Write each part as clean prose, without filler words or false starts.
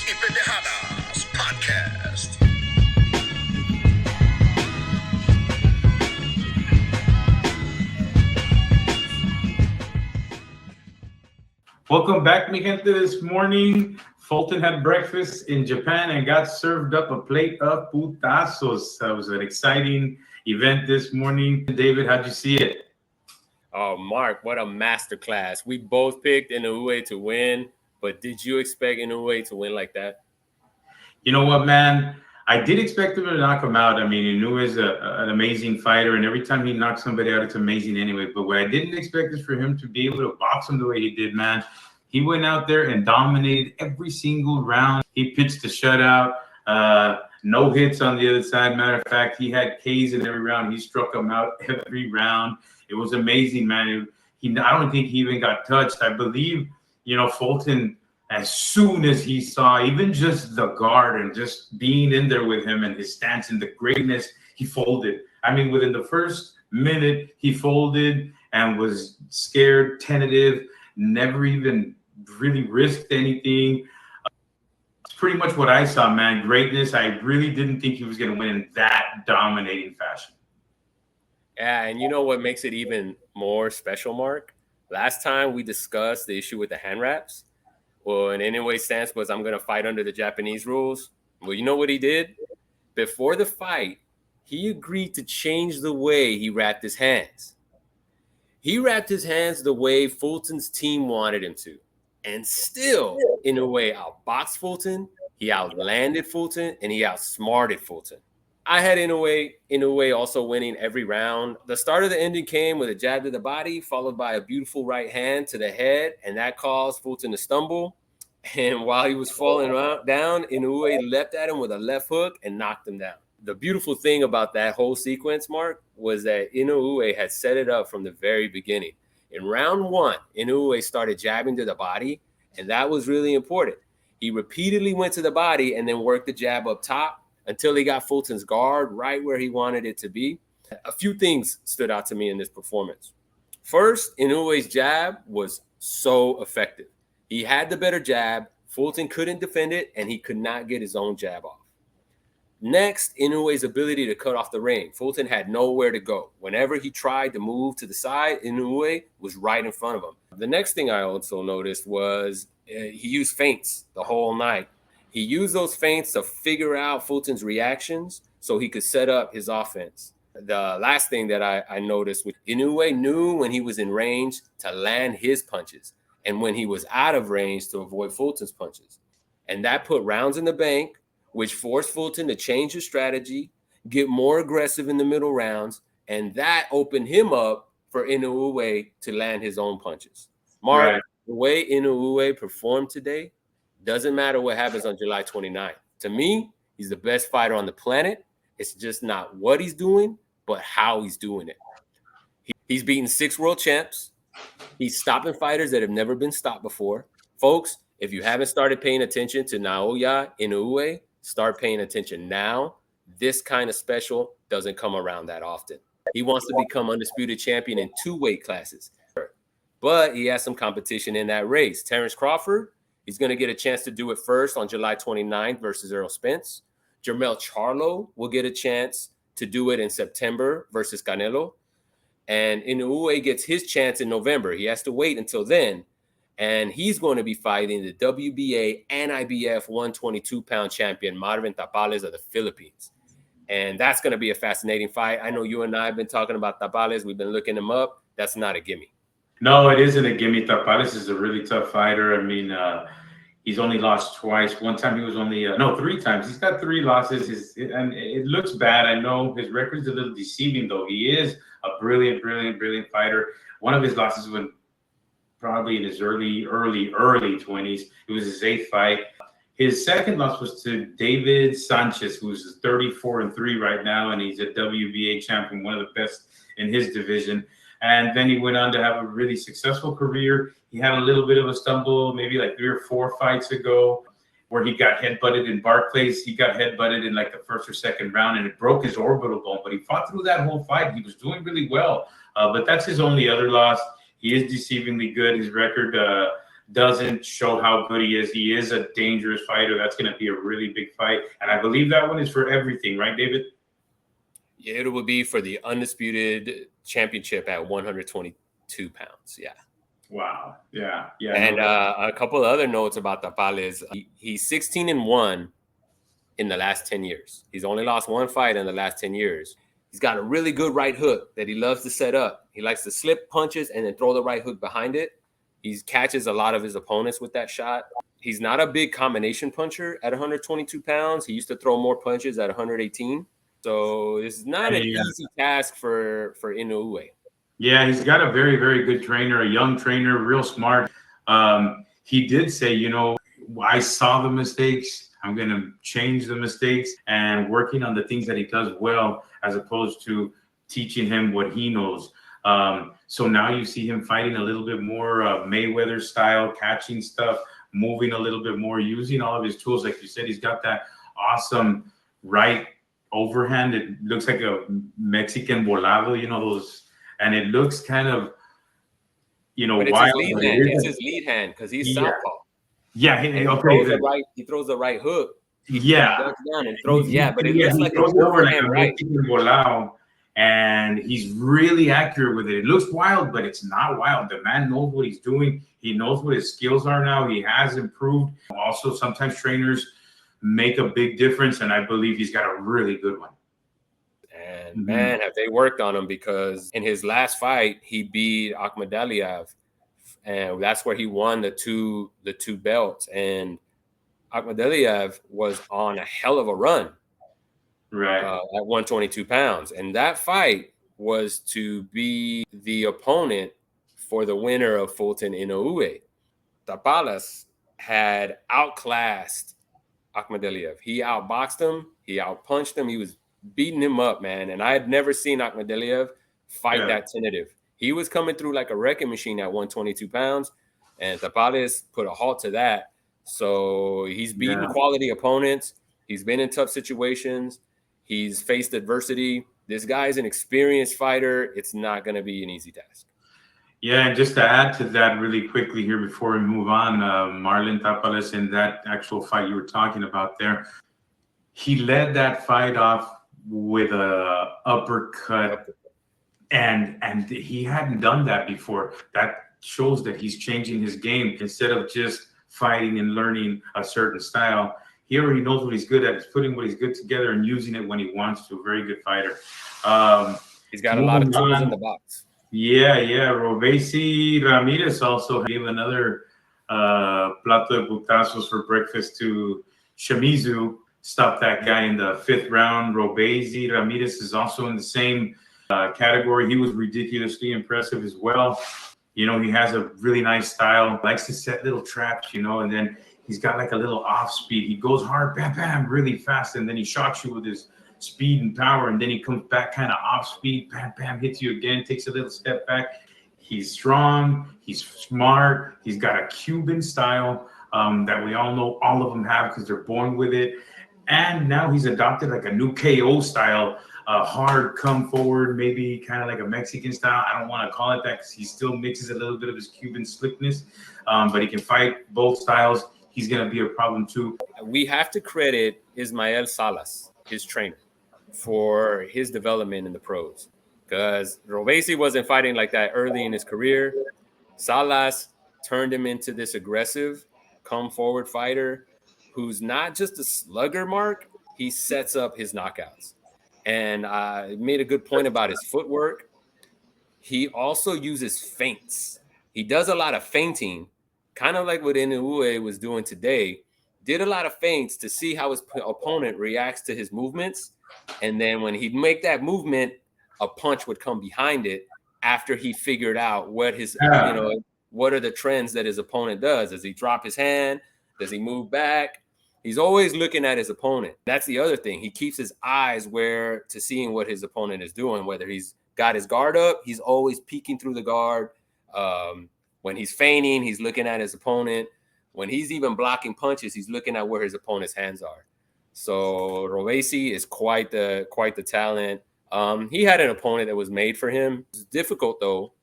y Pendejadas podcast. Welcome back, mi gente. This morning, Fulton had breakfast in Japan and got served up a plate of putasos. That was an exciting event this morning. David, how'd you see it? Oh, Mark, what a masterclass. We both picked Inoue to win, but did you expect Inoue to win like that? You know what, man? I did expect him to knock him out. I mean, Inoue is an amazing fighter, and every time he knocks somebody out, it's amazing anyway. But what I didn't expect is for him to be able to box him the way he did, man. He went out there and dominated every single round. He pitched a shutout, no hits on the other side. Matter of fact, he had Ks in every round. He struck them out every round. It was amazing, man. I don't think he even got touched. I believe, Fulton, as soon as he saw even just the guard and just being in there with him and his stance and the greatness, he folded. I mean, within the first minute, he folded and was scared, tentative, never even really risked anything. It's pretty much what I saw, man. Greatness. I really didn't think he was going to win in that dominating fashion. Yeah, and you know what makes it even more special, Mark? Last time we discussed the issue with the hand wraps. Well, and Inoue's stance was, I'm going to fight under the Japanese rules. Well, you know what he did? Before the fight, he agreed to change the way he wrapped his hands. He wrapped his hands the way Fulton's team wanted him to. And still, Inoue outboxed Fulton, he outlanded Fulton, and he outsmarted Fulton. I had Inoue also winning every round. The start of the ending came with a jab to the body, followed by a beautiful right hand to the head, and that caused Fulton to stumble. And while he was falling down, Inoue leapt at him with a left hook and knocked him down. The beautiful thing about that whole sequence, Mark, was that Inoue had set it up from the very beginning. In round one, Inoue started jabbing to the body, and that was really important. He repeatedly went to the body and then worked the jab up top until he got Fulton's guard right where he wanted it to be. A few things stood out to me in this performance. First, Inoue's jab was so effective. He had the better jab, Fulton couldn't defend it, and he could not get his own jab off. Next, Inoue's ability to cut off the ring. Fulton had nowhere to go. Whenever he tried to move to the side, Inoue was right in front of him. The next thing I also noticed was he used feints the whole night. He used those feints to figure out Fulton's reactions so he could set up his offense. The last thing that I noticed was Inoue knew when he was in range to land his punches and when he was out of range to avoid Fulton's punches. And that put rounds in the bank, which forced Fulton to change his strategy, get more aggressive in the middle rounds, and that opened him up for Inoue to land his own punches. Mark, right. The way Inoue performed today, doesn't matter what happens on July 29th. To me, he's the best fighter on the planet. It's just not what he's doing, but how he's doing it. He's beaten 6 world champs. He's stopping fighters that have never been stopped before. Folks, if you haven't started paying attention to Naoya Inoue, start paying attention now. This kind of special doesn't come around that often. He wants to become undisputed champion in 2 weight classes. But he has some competition in that race. Terrence Crawford, he's going to get a chance to do it first on July 29th versus Errol Spence. Jermell Charlo will get a chance to do it in September versus Canelo. And Inoue gets his chance in November. He has to wait until then. And he's going to be fighting the WBA and IBF 122-pound champion, Marlon Tapales of the Philippines. And that's going to be a fascinating fight. I know you and I have been talking about Tapales. We've been looking him up. That's not a gimme. No, it isn't a gimme. Tapales is a really tough fighter. I mean, he's only lost twice. One time he was only 3 times. He's got 3 losses. And it looks bad. I know his record's a little deceiving, though. He is a brilliant fighter. One of his losses was probably in his early 20s. It was his 8th fight. His second loss was to David Sanchez, who's 34-3 right now, and he's a WBA champion, one of the best in his division. And then he went on to have a really successful career. He had a little bit of a stumble, maybe like 3 or 4 fights ago, where he got headbutted in Barclays. He got headbutted in like the 1st or 2nd round, and it broke his orbital bone. But he fought through that whole fight. He was doing really well. But that's his only other loss. He is deceivingly good. His record doesn't show how good he is. He is a dangerous fighter. That's going to be a really big fight. And I believe that one is for everything, right, David? Yeah, it would be for the undisputed championship at 122 pounds. Yeah. Wow. Yeah. Yeah. And a couple of other notes about Tapales. He's 16-1 in the last 10 years. He's only lost one fight in the last 10 years. He's got a really good right hook that he loves to set up. He likes to slip punches and then throw the right hook behind it. He catches a lot of his opponents with that shot. He's not a big combination puncher at 122 pounds. He used to throw more punches at 118. So it's not an easy task for Inoue. Yeah, he's got a very, very good trainer, a young trainer, real smart. He did say, you know, I saw the mistakes. I'm going to change the mistakes and working on the things that he does well, as opposed to teaching him what he knows. So now you see him fighting a little bit more Mayweather style, catching stuff, moving a little bit more, using all of his tools. Like you said, he's got that awesome right overhand. It looks like a Mexican volado, you know, those, and it looks kind of, you know, but wild. It's his lead hand because he's southpaw. Yeah, he throws the right hook. Yeah, he ducks down and throws. But it looks like an overhand right. Volado, and he's really accurate with it. It looks wild, but it's not wild. The man knows what he's doing. He knows what his skills are now. He has improved. Also, sometimes trainers make a big difference, and I believe he's got a really good one. And man, have they worked on him, because in his last fight, he beat Akhmadaliev, and that's where he won the two belts. And Akhmadaliev was on a hell of a run, right, at 122 pounds. And that fight was to be the opponent for the winner of Fulton Inoue. Tapales had outclassed Akhmadaliev. He outboxed him. He outpunched him. He was beating him up, man. And I had never seen Akhmadaliev fight that tentative. He was coming through like a wrecking machine at 122 pounds, and Tapales put a halt to that. So he's beaten quality opponents. He's been in tough situations. He's faced adversity. This guy's an experienced fighter. It's not going to be an easy task. Yeah, and just to add to that really quickly here before we move on, Marlon Tapales, in that actual fight you were talking about there, he led that fight off with a uppercut, and he hadn't done that before. That shows that he's changing his game. Instead of just fighting and learning a certain style, he already knows what he's good at. He's putting what he's good together and using it when he wants to. A very good fighter. He's got a lot of tools in the box. Yeah. Robeisy Ramirez also gave another plato de putasos for breakfast to Shimizu. Stopped that guy in the 5th round. Robeisy Ramirez is also in the same category. He was ridiculously impressive as well. You know, he has a really nice style, likes to set little traps, you know, and then he's got like a little off speed. He goes hard, bam, bam, really fast, and then he shocks you with his speed and power, and then he comes back kind of off speed, bam, bam, hits you again, takes a little step back. He's strong, he's smart, he's got a Cuban style that we all know all of them have because they're born with it. And now he's adopted like a new KO style, hard come forward, maybe kind of like a Mexican style. I don't want to call it that because he still mixes a little bit of his Cuban slickness, but he can fight both styles. He's going to be a problem too. We have to credit Ismael Salas, his trainer, for his development in the pros, because Robeisy wasn't fighting like that early in his career. Salas turned him into this aggressive, come forward fighter who's not just a slugger, Mark. He sets up his knockouts. And I made a good point about his footwork. He also uses feints. He does a lot of feinting, kind of like what Inoue was doing today. Did a lot of feints to see how his opponent reacts to his movements. And then when he'd make that movement, a punch would come behind it after he figured out what his, what are the trends that his opponent does. Does he drop his hand? Does he move back? He's always looking at his opponent. That's the other thing. He keeps his eyes to seeing what his opponent is doing. Whether he's got his guard up, he's always peeking through the guard. When he's feigning, he's looking at his opponent. When he's even blocking punches, he's looking at where his opponent's hands are. So Robeisy is quite the talent. He had an opponent that was made for him. It was difficult though.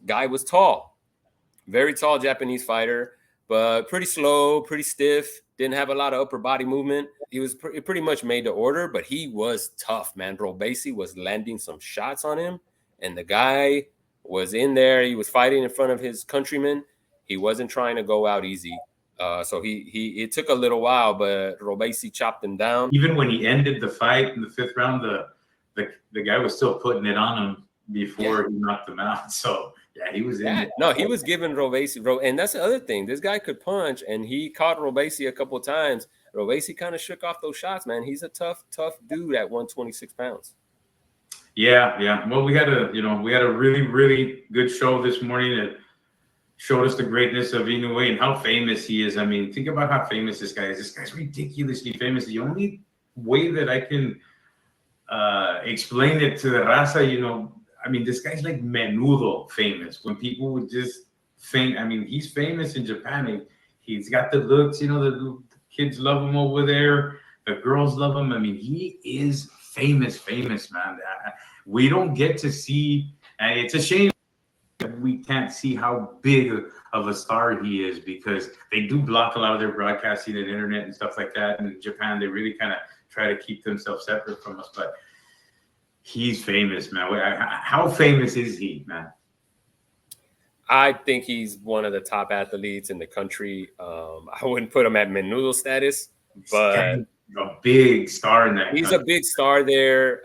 Guy was tall, very tall Japanese fighter. but pretty slow, pretty stiff. Didn't have a lot of upper body movement. He was pretty much made to order, but he was tough, man. Robeisy was landing some shots on him, and the guy was in there. He was fighting in front of his countrymen. He wasn't trying to go out easy. So it took a little while, but Robeisy chopped him down. Even when he ended the fight in the 5th round, the guy was still putting it on him before he knocked him out. So yeah, he was in it. No, he was giving Robeisy, and that's the other thing. This guy could punch, and he caught Robeisy a couple of times. Robeisy kind of shook off those shots, man. He's a tough dude at 126 pounds. Yeah. Well, we had a really, really good show this morning that showed us the greatness of Inoue and how famous he is. I mean, think about how famous this guy is. This guy's ridiculously famous. The only way that I can explain it to the raza, I mean, this guy's like menudo famous. When people would just think, I mean, he's famous in Japan. He's got the looks, the kids love him over there. The girls love him. I mean, he is famous, man. We don't get to see, and it's a shame that we can't see how big of a star he is, because they do block a lot of their broadcasting and internet and stuff like that. And in Japan, they really kind of try to keep themselves separate from us. But he's famous, man. How famous is he, man? I think he's one of the top athletes in the country. I wouldn't put him at menudo status, but a big star in that. He's country. A big star there.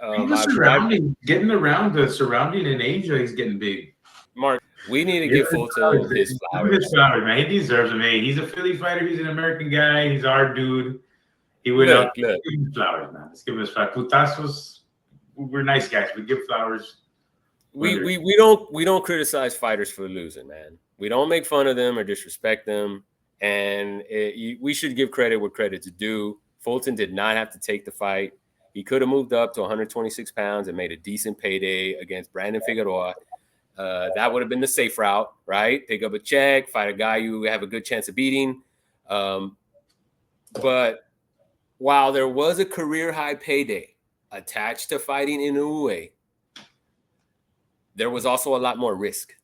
Getting around the surrounding in Asia, he's getting big. Mark, we need to give Fulton his flowers. His flowers, man. He deserves them. Hey, he's a Philly fighter. He's an American guy. He's our dude. He went out. Give him flowers, man. Let's give him his flowers. Putasos, we're nice guys. We give flowers. We don't criticize fighters for losing, man. We don't make fun of them or disrespect them, and we should give credit where credit's due. Fulton did not have to take the fight. He could have moved up to 126 pounds and made a decent payday against Brandon Figueroa. That would have been the safe route, right? Pick up a check, fight a guy you have a good chance of beating. But while there was a career high payday attached to fighting Inoue, there was also a lot more risk.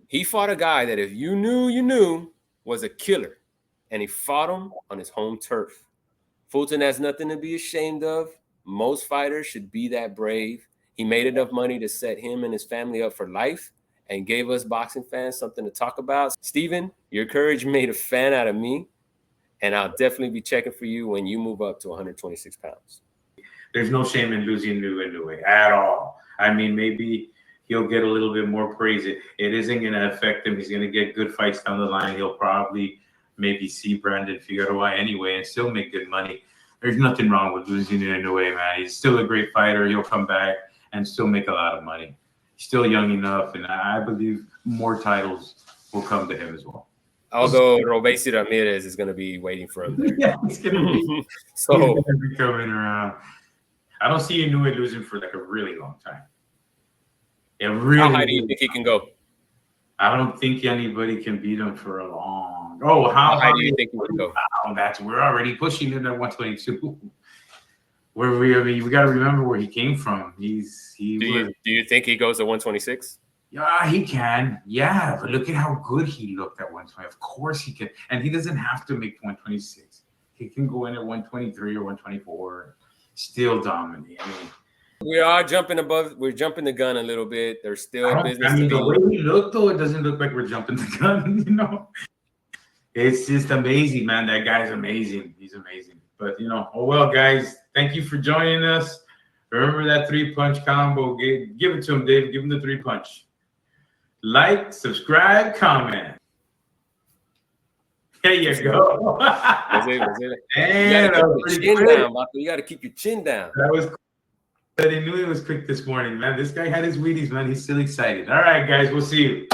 He fought a guy that if you knew was a killer, and he fought him on his home turf. Fulton has nothing to be ashamed of. Most fighters should be that brave. He made enough money to set him and his family up for life and gave us boxing fans something to talk about. Steven, your courage made a fan out of me, and I'll definitely be checking for you when you move up to 126 pounds. There's no shame in losing Inoue at all. I mean, maybe he'll get a little bit more praise. It isn't going to affect him. He's going to get good fights down the line. He'll probably maybe see Brandon Figueroa anyway and still make good money. There's nothing wrong with losing Inoue, man. He's still a great fighter. He'll come back and still make a lot of money. He's still young enough, and I believe more titles will come to him as well. Although Robeisy Ramirez is going to be waiting for him there. Yeah, he's going to be, so he's gonna be coming around. I don't see Inoue losing for like a really long time. How high do you think he can go? I don't think anybody can beat him for a long. Oh, how high do you think he can go? We're already pushing him at 122. We got to remember where he came from. Do you think he goes to 126? Yeah, he can. Yeah, but look at how good he looked at 120. Of course he can, and he doesn't have to make 126. He can go in at 123 or 124, still dominate. I mean, we're jumping the gun a little bit. There's still business. I mean, the way we look, though, it doesn't look like we're jumping the gun. It's just amazing, man. That guy's amazing. He's amazing. But oh well, guys. Thank you for joining us. Remember that 3-punch combo. Give it to him, Dave. Give him the 3-punch. Like, subscribe, comment. There you go. Was it? You got to keep your chin down. That was cool. He knew it was quick this morning, man. This guy had his Wheaties, man. He's still excited. All right, guys. We'll see you.